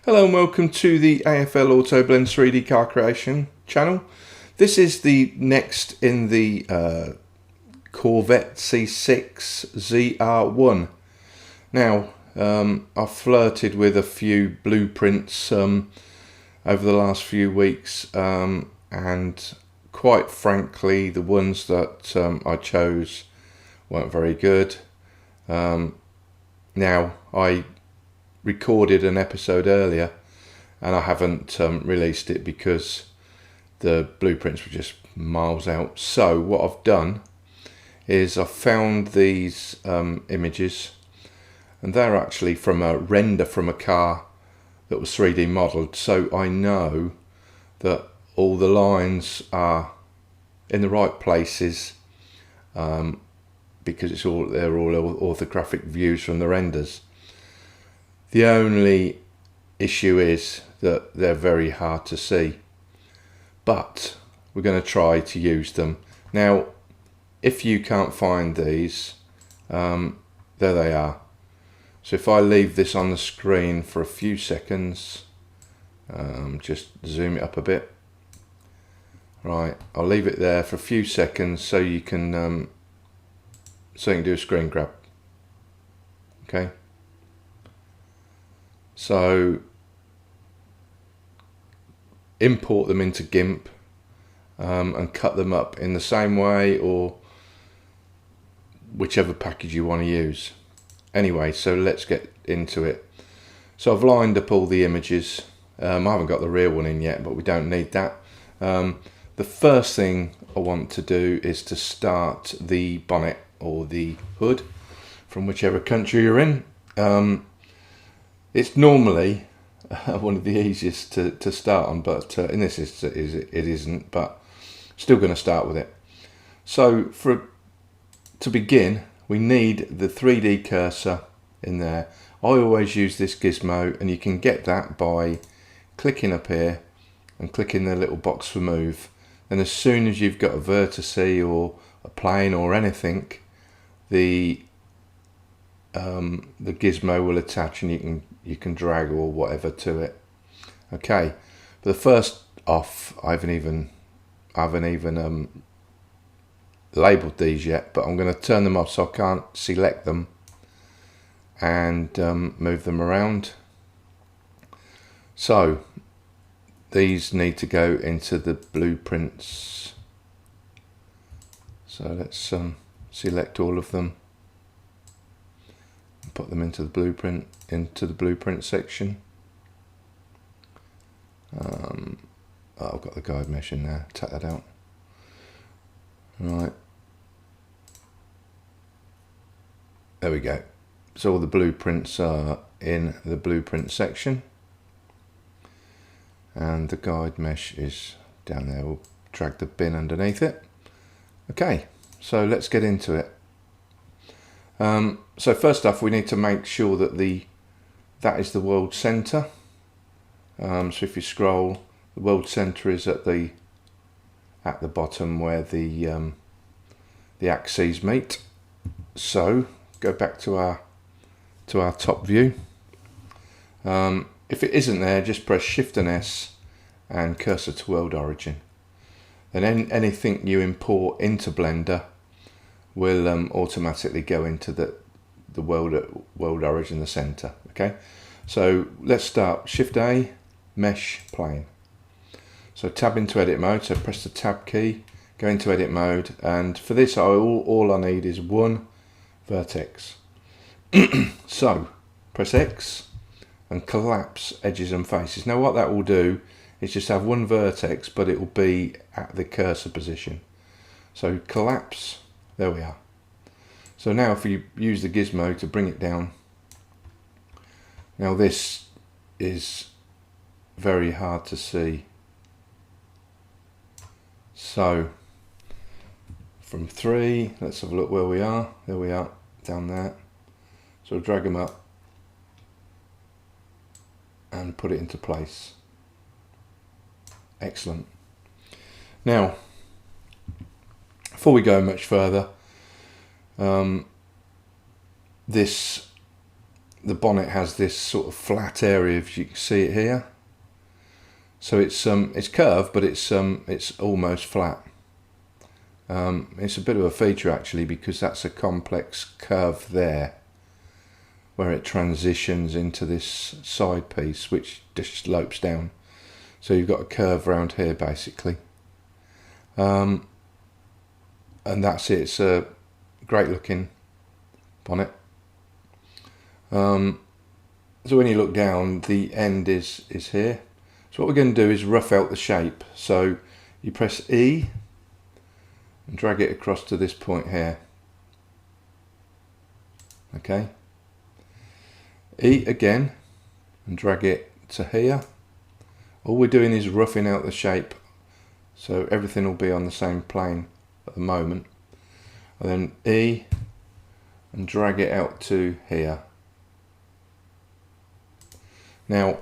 Hello and welcome to the AFL Auto Blend 3D car creation channel. This is the next in the Corvette C6 ZR1. Now, I've flirted with a few blueprints over the last few weeks, and quite frankly the ones that I chose weren't very good. Now, I recorded an episode earlier and I haven't released it because the blueprints were just miles out. So what I've done is I've found these images, and they're actually from a render from a car that was 3D modelled, so I know that all the lines are in the right places, because they're all orthographic views from the renders. The only issue is that they're very hard to see, but we're going to try to use them. Now, if you can't find these, there they are. So if I leave this on the screen for a few seconds, just zoom it up a bit. Right, I'll leave it there for a few seconds so you can do a screen grab. Okay. So import them into GIMP and cut them up in the same way or whichever package you want to use. Anyway, so let's get into it. So I've lined up all the images. I haven't got the real one in yet, but we don't need that. The first thing I want to do is to start the bonnet or the hood from whichever country you're in. It's normally one of the easiest to start on, but in this instance it isn't, but still going to start with it. So to begin, we need the 3D cursor in there. I always use this gizmo, and you can get that by clicking up here and clicking the little box for move, and as soon as you've got a vertice or a plane or anything, the gizmo will attach and you can drag or whatever to it. Okay, but the first off, I haven't even labeled these yet, but I'm going to turn them off so I can't select them and move them around. So these need to go into the blueprints, so let's select all of them, put them into the blueprint section. I've got the guide mesh in there, take that out. Right, there we go. So all the blueprints are in the blueprint section, and the guide mesh is down there. We'll drag the bin underneath it. Okay, so let's get into it. So first off, we need to make sure that that is the world center. So if you scroll, the world center is at the bottom where the axes meet. So go back to our top view. If it isn't there, just press Shift and S and cursor to world origin. Then anything you import into Blender will automatically go into the world origin, the center. Okay, so let's start. Shift A, mesh plane. So tab into edit mode. So press the tab key, go into edit mode, and for this all I need is one vertex. So press X and collapse edges and faces. Now what that will do is just have one vertex, but it will be at the cursor position. So collapse. There we are. So now if you use the gizmo to bring it down, now this is very hard to see. So from 3, let's have a look where we are. There we are, down there. So drag them up and put it into place. Excellent. Now, before we go much further, this the bonnet has this sort of flat area, if you can see it here. So it's curved, but it's almost flat. It's a bit of a feature actually, because that's a complex curve there where it transitions into this side piece which just slopes down. So you've got a curve around here basically. And that's it. It's a great looking bonnet. So when you look down, the end is here. So what we're going to do is rough out the shape. So you press E and drag it across to this point here. Okay. E again and drag it to here. All we're doing is roughing out the shape, so everything will be on the same plane at the moment. And then E and drag it out to here. Now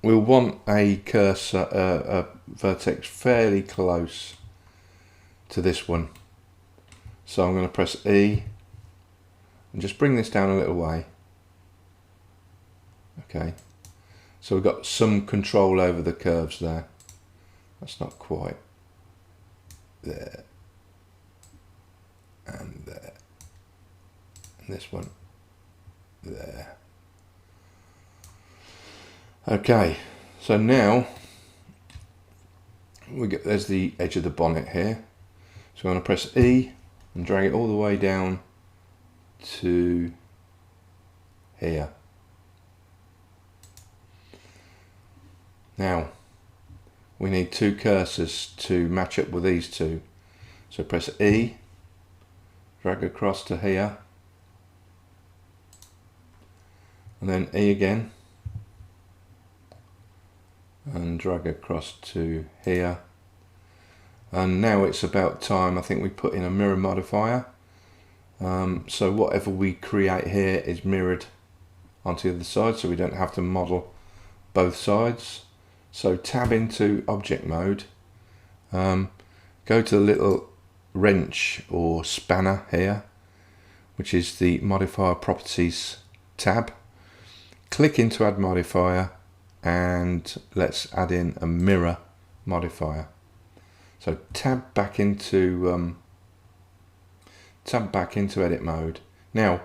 we'll want a cursor, a vertex fairly close to this one. So I'm going to press E and just bring this down a little way. Okay, so we've got some control over the curves there. That's not quite there, and there, and this one there. Okay, so now there's the edge of the bonnet here. So I'm going to press E and drag it all the way down to here. Now we need two cursors to match up with these two. So press E, drag across to here, and then E again, and drag across to here. And now it's about time, I think, we put in a mirror modifier. So whatever we create here is mirrored onto the other side, so we don't have to model both sides. So tab into object mode, go to the little wrench or spanner here, which is the modifier properties tab. Click into add modifier, and let's add in a mirror modifier. So tab back into edit mode. Now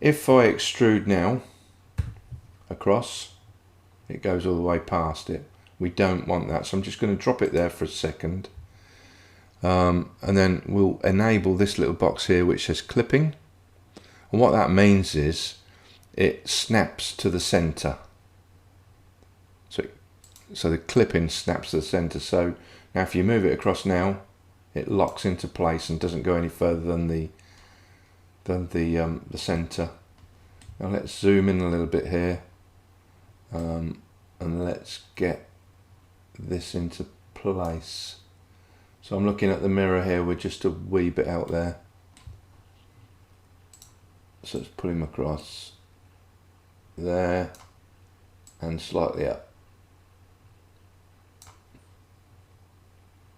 if I extrude now across, it goes all the way past it. We don't want that, so I'm just going to drop it there for a second, and then we'll enable this little box here which says clipping, and what that means is it snaps to the center. So the clipping snaps to the center. So now if you move it across now, it locks into place and doesn't go any further than the center. Now let's zoom in a little bit here. And let's get this into place. So I'm looking at the mirror here, we're just a wee bit out there. So let's pull him across there and slightly up.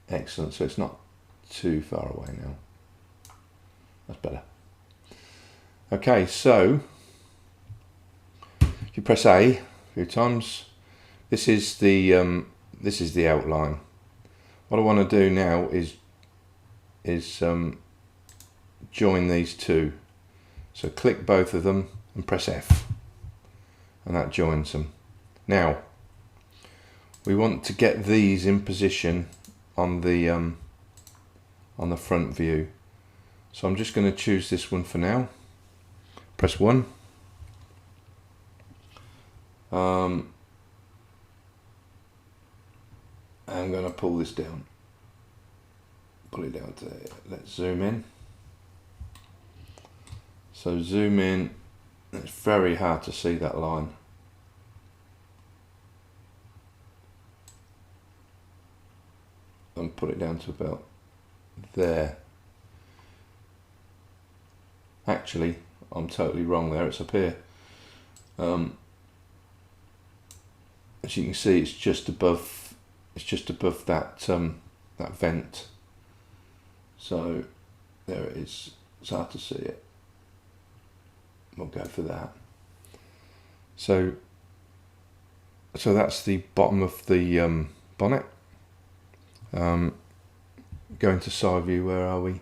Excellent, so it's not too far away now. That's better. Okay, so if you press A a few times, this is the outline. What I want to do now is join these two. So click both of them and press F, and that joins them. Now we want to get these in position on the front view. So I'm just going to choose this one for now. Press 1. I'm going to pull this down. Pull it down to there. Let's zoom in. So zoom in. It's very hard to see that line. And put it down to about there. Actually, I'm totally wrong there. It's up here. As you can see, it's just above. It's just above that that vent. So there it is. It's hard to see it. We'll go for that. So that's the bottom of the bonnet. Going to side view, where are we?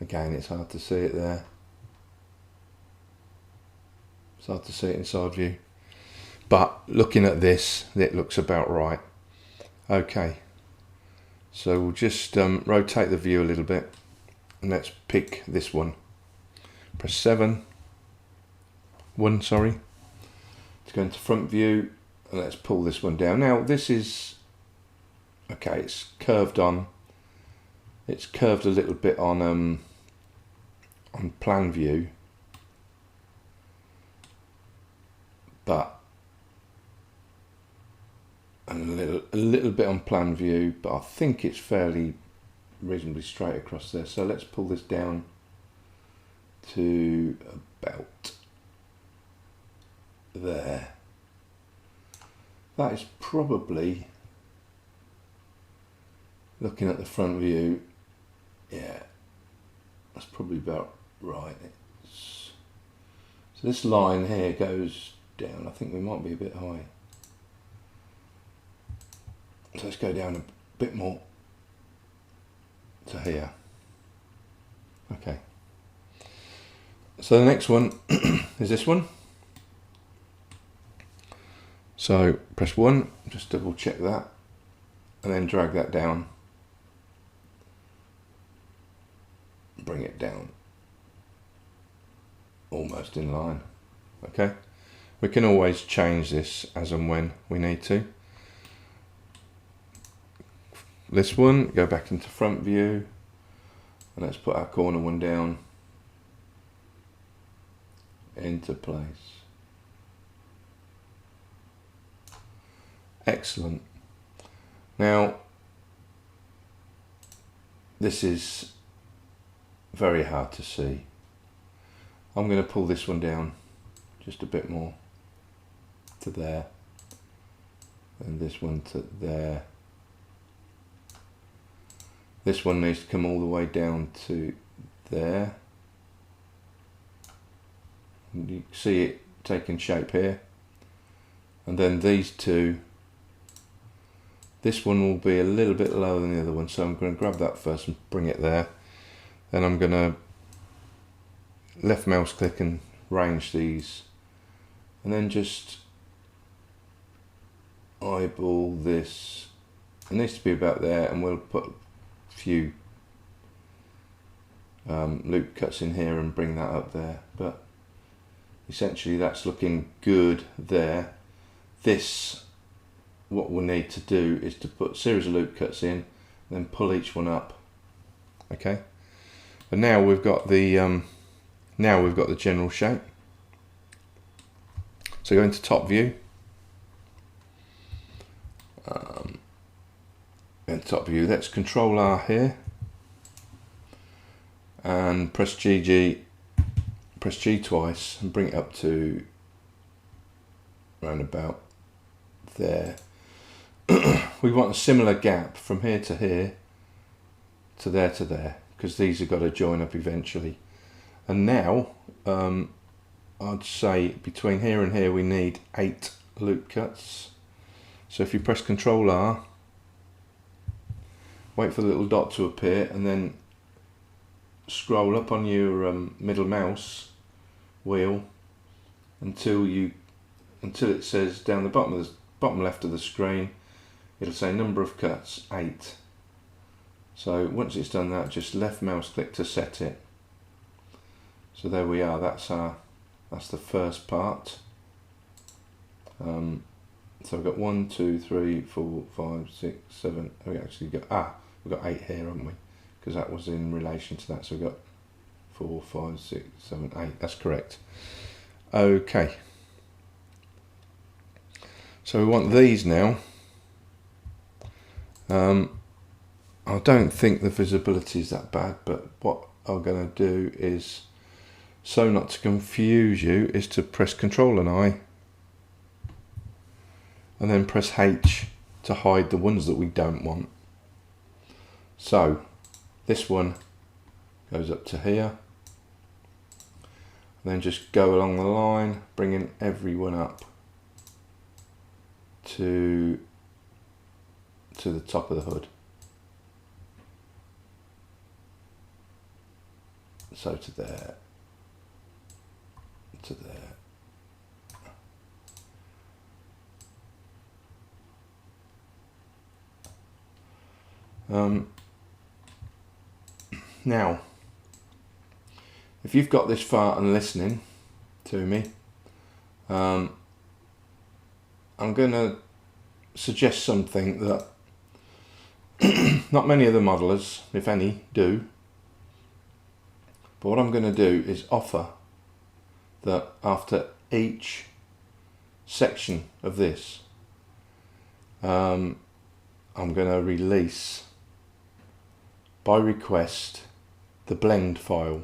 Again, it's hard to see it there. It's hard to see it in side view. But looking at this, it looks about right. Okay. So we'll just rotate the view a little bit. And let's pick this one. Press 1, sorry. To go into front view. And let's pull this one down. Now this is, okay, it's curved on. It's curved a little bit on plan view, but and a little bit on plan view, but I think it's fairly reasonably straight across there. So let's pull this down to about there. That is probably, looking at the front view, yeah, that's probably about right. So this line here goes down. I think we might be a bit high. So let's go down a bit more to here. Okay. So the next one is this one. So press 1, just double check that, and then drag that down. Bring it down almost in line. Okay, we can always change this as and when we need to. This one, go back into front view, and let's put our corner one down into place. Excellent. Now this is very hard to see. I'm going to pull this one down just a bit more to there, and this one to there. This one needs to come all the way down to there. And you can see it taking shape here, and then these two, this one will be a little bit lower than the other one, so I'm going to grab that first and bring it there. Then I'm going to left mouse click and range these, and then just eyeball this. It needs to be about there, and we'll put a few loop cuts in here and bring that up there. But essentially that's looking good there. This, what we'll need to do is to put a series of loop cuts in, and then pull each one up. Okay. But now we've got the general shape. So go into top view. In top view, let's Control R here, and press G twice, and bring it up to around about there. We want a similar gap from here to here, to there, because these have got to join up eventually. And now I'd say between here and here we need 8 loop cuts. So if you press Control R, wait for the little dot to appear, and then scroll up on your middle mouse wheel until it says down the bottom left of the screen, it'll say number of cuts, 8. So once it's done that, just left mouse click to set it. So there we are. That's the first part. So we've got 1, 2, 3, 4, 5, 6, 7. We actually got we've got 8 here, haven't we? Because that was in relation to that. So we've got 4, 5, 6, 7, 8. That's correct. Okay. So we want these now. I don't think the visibility is that bad, but what I'm going to do is, so not to confuse you, is to press Control and I, and then press H to hide the ones that we don't want. So this one goes up to here, and then just go along the line, bringing everyone up to the top of the hood. So to there, to there. Now, if you've got this far and listening to me, I'm going to suggest something that not many of the modelers, if any, do. But what I'm going to do is offer that after each section of this, I'm going to release by request the blend file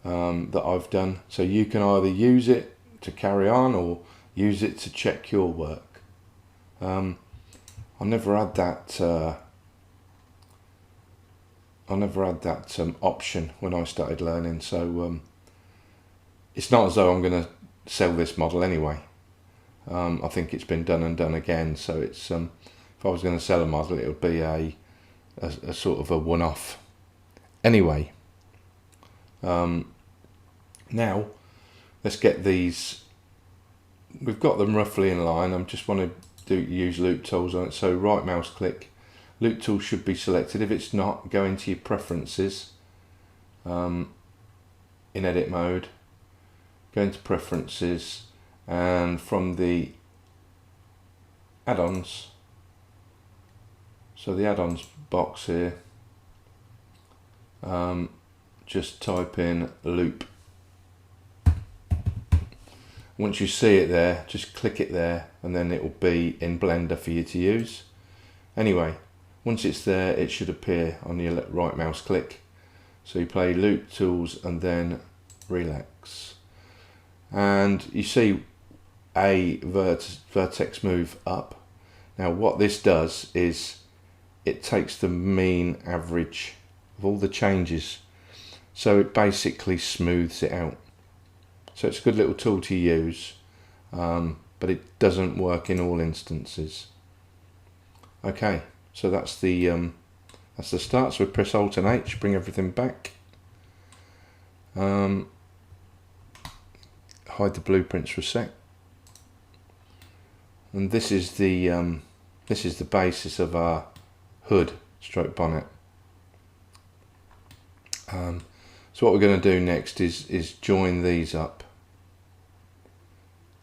that I've done, so you can either use it to carry on or use it to check your work. I never had that option when I started learning, so it's not as though I'm going to sell this model anyway. I think it's been done and done again, so it's if I was going to sell a model, it would be a sort of a one-off. Anyway, now let's get these. We've got them roughly in line. I just want to use loop tools on it. So right mouse click, loop tool should be selected. If it's not, go into your preferences in edit mode, go into preferences, and from the add-ons, so the add-ons box here, just type in loop. Once you see it there, just click it there, and then it will be in Blender for you to use. Anyway, once it's there, it should appear on your right mouse click. So you play loop tools and then relax, and you see a vertex move up. Now what this does is it takes the mean average of all the changes, so it basically smooths it out. So it's a good little tool to use, but it doesn't work in all instances. Okay, so that's the start. So we press Alt and H, bring everything back. Hide the blueprints for a sec. And this is the basis of our hood stroke bonnet. So what we're going to do next is join these up,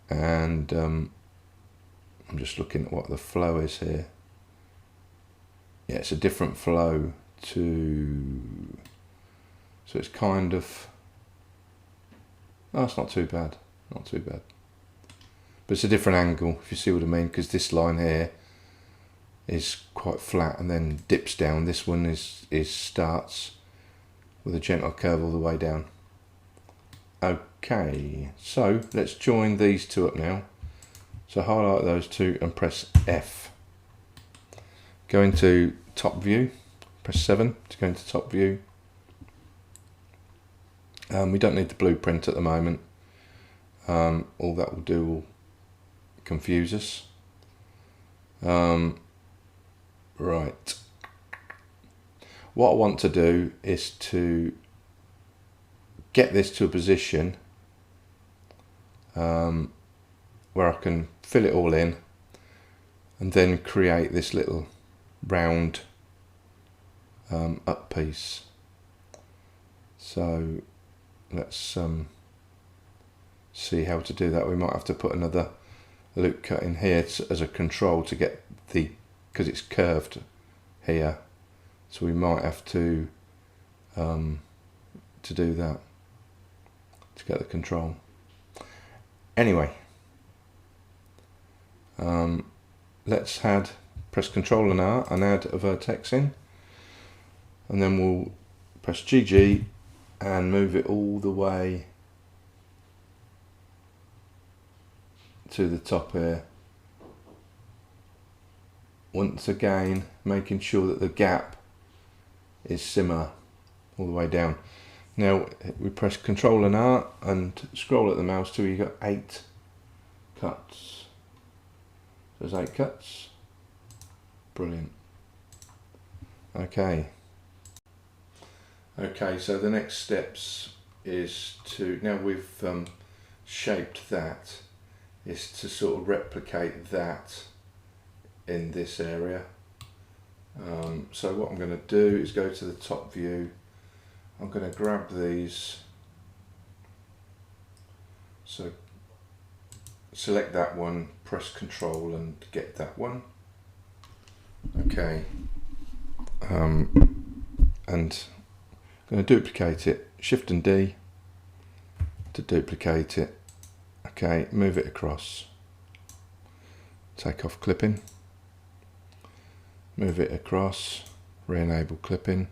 and I'm just looking at what the flow is here. Yeah, it's a different flow to, so it's kind of, oh, it's not too bad, not too bad. But it's a different angle, if you see what I mean, because this line here is quite flat and then dips down. This one is starts with a gentle curve all the way down. Okay, so let's join these two up now. So highlight those two and press F. Go into top view, press 7 to go into top view. We don't need the blueprint at the moment. All that will do will confuse us. Right. What I want to do is to get this to a position where I can fill it all in and then create this little round up piece. So let's see how to do that. We might have to put another loop cut in here as a control to get the, because it's curved here, so we might have to do that to get the control. Anyway, let's press Control and R and add a vertex in, and then we'll press GG and move it all the way to the top here. Once again, making sure that the gap is similar all the way down. Now we press Control and R and scroll at the mouse till you got 8 cuts. There's 8 cuts. Brilliant. Okay. Okay, so the next steps is to, now we've shaped that, is to sort of replicate that in this area. So what I'm going to do is go to the top view. I'm going to grab these, so select that one, press Control and get that one. Okay, and I'm going to duplicate it, Shift and D to duplicate it. Okay, move it across, take off clipping, move it across, re-enable clipping.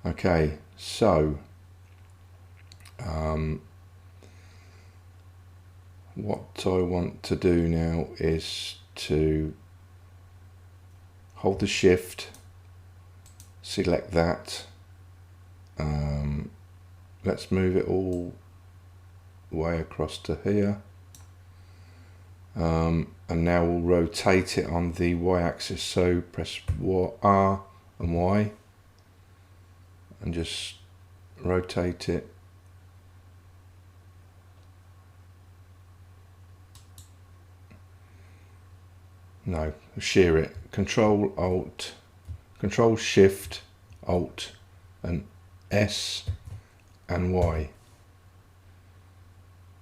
Okay, so what I want to do now is to hold the Shift, select that, let's move it all the way across to here, and now we'll rotate it on the Y axis, so press R and Y and just rotate it. No, shear it. Control Shift Alt and S and Y,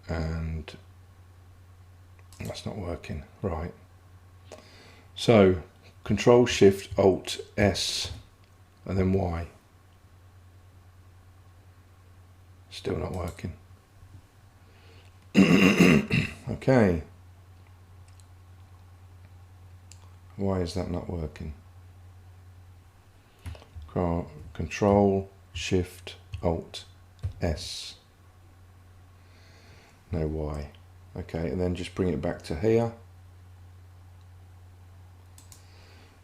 and that's not working right. So Control Shift Alt S and then Y. Still not working. Okay. Why is that not working? Control Shift Alt S. No Y. Okay, and then just bring it back to here.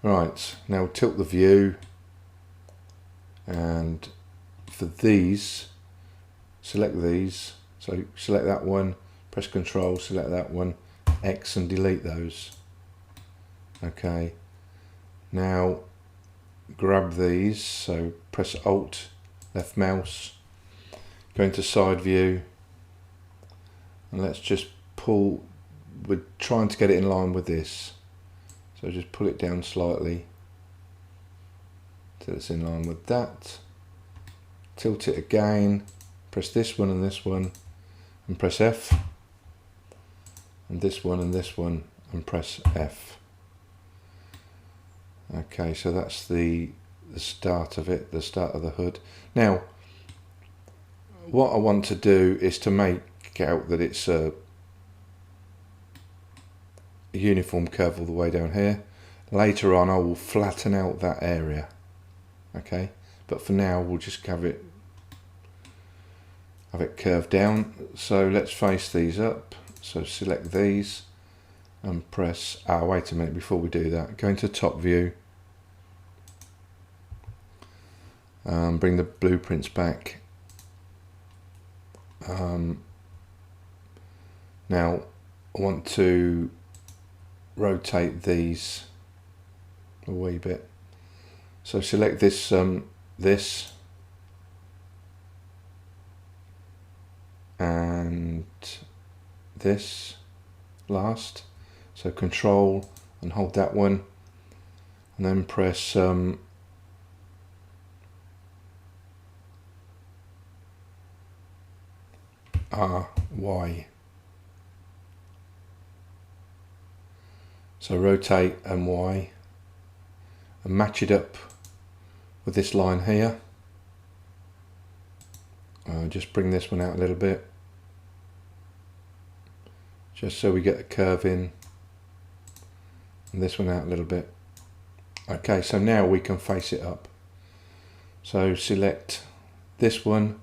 Right, now tilt the view, and for these, select these. So select that one, press Control, select that one, X and delete those. Okay, now grab these, so press Alt, left mouse, go into side view, and let's just pull, we're trying to get it in line with this, so just pull it down slightly till it's in line with that, tilt it again, press this one and press F, and this one and press F. Okay, so that's the start of it, the start of the hood. Now, what I want to do is to make out that it's a uniform curve all the way down here. Later on I will flatten out that area. Okay, but for now we'll just have it curved down. So let's face these up. So select these and press, wait a minute, before we do that, go into top view, bring the blueprints back. Now I want to rotate these a wee bit, so select this this and this last, so Control and hold that one and then press R, Y. So rotate and Y and match it up with this line here. Just bring this one out a little bit, just so we get the curve in, and this one out a little bit. Okay, so now we can face it up. So select this one,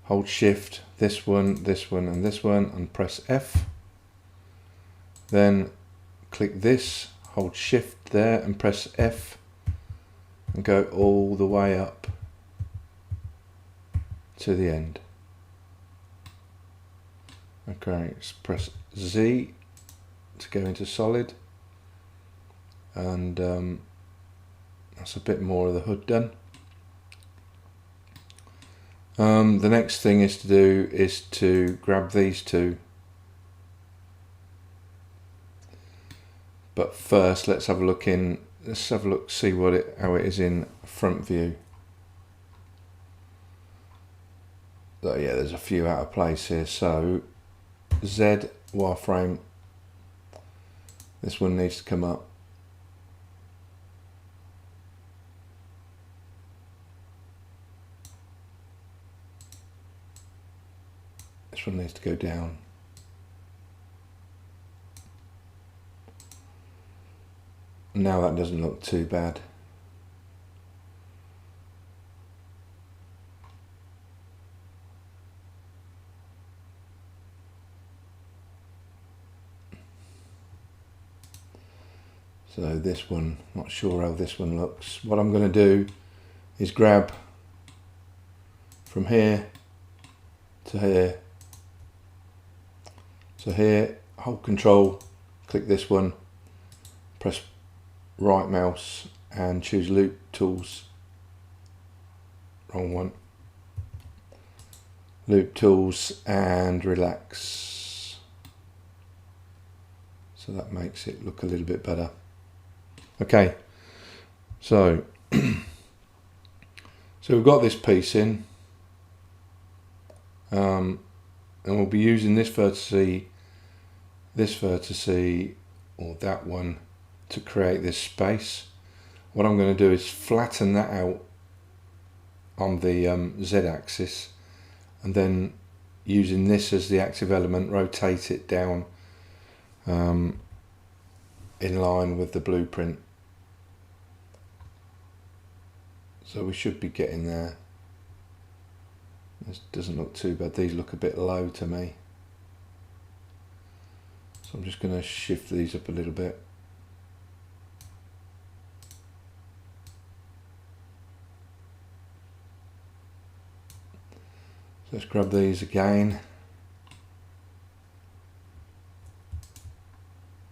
hold Shift, this one, and this one, and press F. Then click this, hold Shift there and press F, and go all the way up. to the end. Okay, let's press Z to go into solid, and that's a bit more of the hood done. The next thing is to grab these two, but first let's have a look, see how it is in front view. So yeah, there's a few out of place here. So Z wireframe, this one needs to come up. This one needs to go down. Now that doesn't look too bad. So this one, not sure how this one looks. What I'm going to do is grab from here to here to here, hold control, click this one, press right mouse and choose loop tools. Wrong one. Loop tools and relax. So that makes it look a little bit better. Okay, so we've got this piece in, and we'll be using this vertice, or that one, to create this space. What I'm going to do is flatten that out on the Z-axis, and then using this as the active element, rotate it down in line with the blueprint. So we should be getting there. This doesn't look too bad. These look a bit low to me. So I'm just going to shift these up a little bit. So let's grab these again.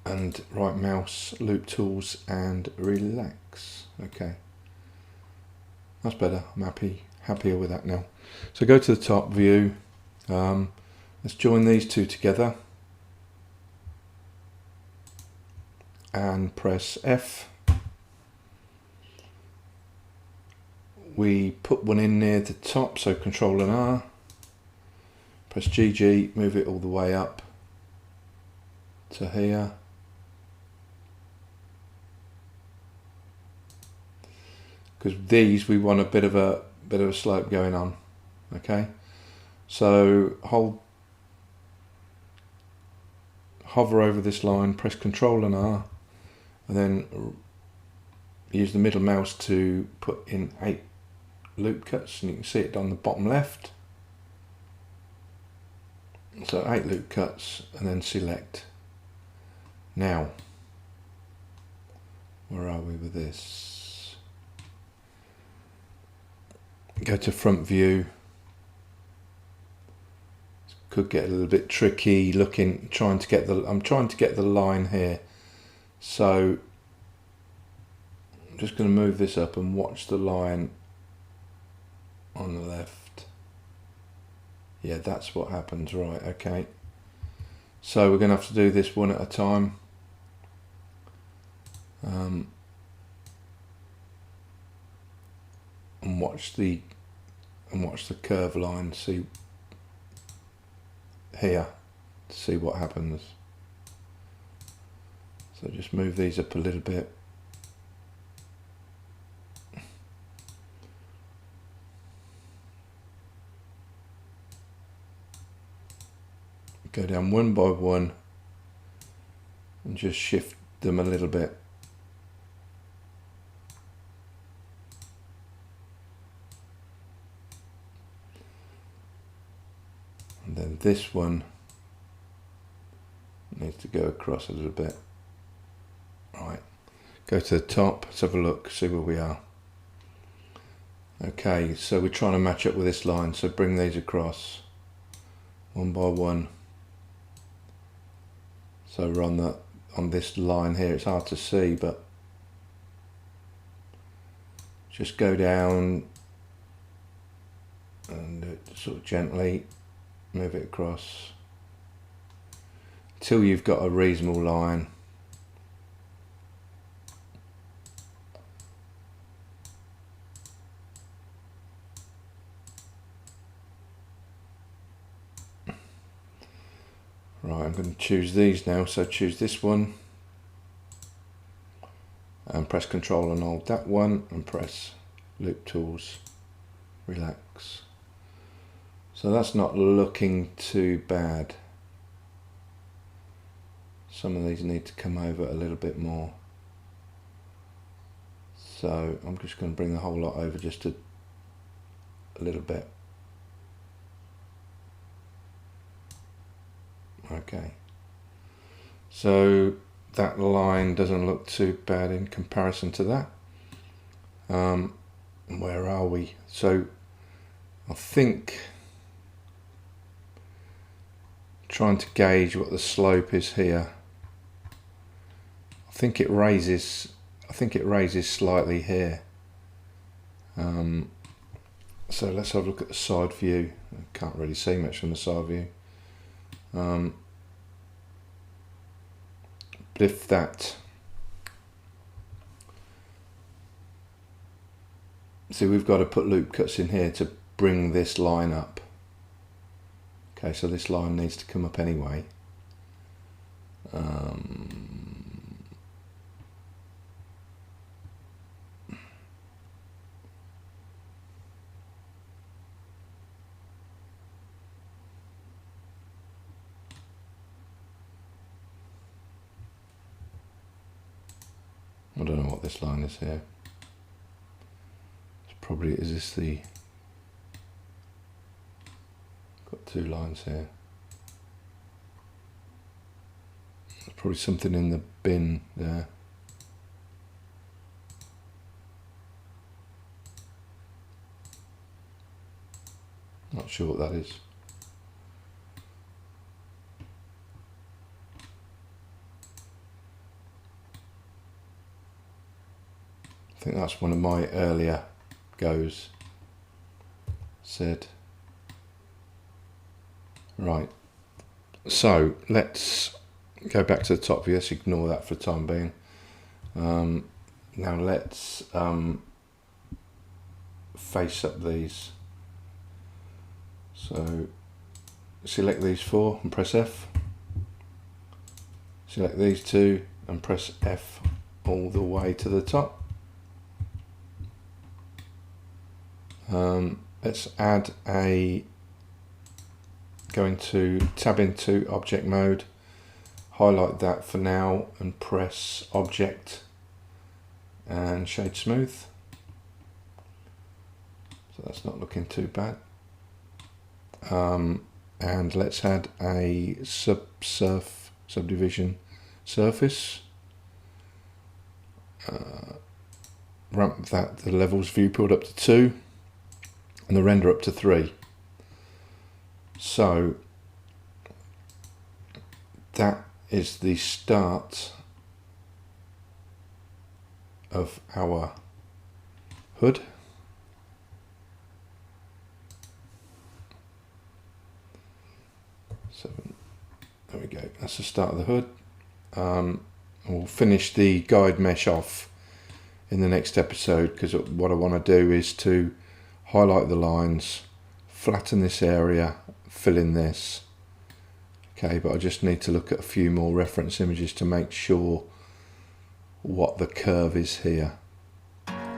And right mouse, loop tools and relax. Okay. That's better. I'm happier with that now. So go to the top view. Let's join these two together and press F. We put one in near the top, so Control and R. Press GG, move it all the way up to here. Because these, we want a bit of a slope going on. Okay, so hover over this line, press Control and R, and then use the middle mouse to put in 8 loop cuts, and you can see it on the bottom left. So 8 loop cuts, and then select. Now, where are we with this? Go to front view. Could get a little bit tricky looking, I'm trying to get the line here. So I'm just going to move this up and watch the line on the left. Yeah, that's what happens, right, okay. So we're going to have to do this one at a time. And watch the curve line, see here, to see what happens. So just move these up a little bit. Go down one by one and just shift them a little bit. And then this one needs to go across a little bit. Right, go to the top, let's have a look, see where we are. Okay, so we're trying to match up with this line, so bring these across one by one. So we're on this line here. It's hard to see, but just go down and sort of gently move it across till you've got a reasonable line. Right, I'm going to choose these now, so choose this one and press Control and hold that one and press Loop Tools, Relax. So that's not looking too bad. Some of these need to come over a little bit more. So I'm just going to bring the whole lot over just a little bit. Okay, so that line doesn't look too bad in comparison to that. Where are we? So I think trying to gauge what the slope is here. I think it raises slightly here. So let's have a look at the side view. I can't really see much from the side view. But if that, see, we've got to put loop cuts in here to bring this line up. Okay, so this line needs to come up anyway. I don't know what this line is here. It's probably, is this the, got two lines here. There's probably something in the bin there. Not sure what that is. I think that's one of my earlier goes. Said. Right. So let's go back to the top view. Let's ignore that for the time being. Now let's face up these. So select these four and press F. Select these two and press F all the way to the top. Let's add a, go into tab into object mode, highlight that for now and press object and shade smooth. So that's not looking too bad. And let's add a subdivision surface. Ramp that, the levels viewport up to 2 and the render up to 3. So that is the start of our hood. So there we go, that's the start of the hood. We'll finish the guide mesh off in the next episode, because what I want to do is to highlight the lines, flatten this area, fill in this. Okay, but I just need to look at a few more reference images to make sure what the curve is here.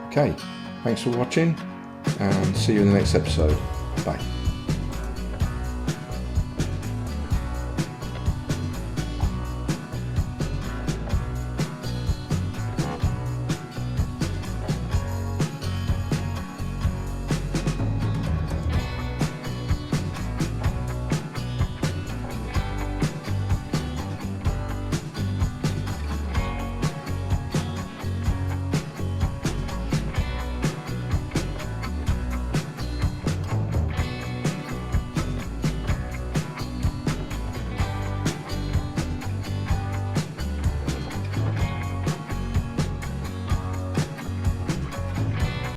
Okay, thanks for watching and see you in the next episode. Bye.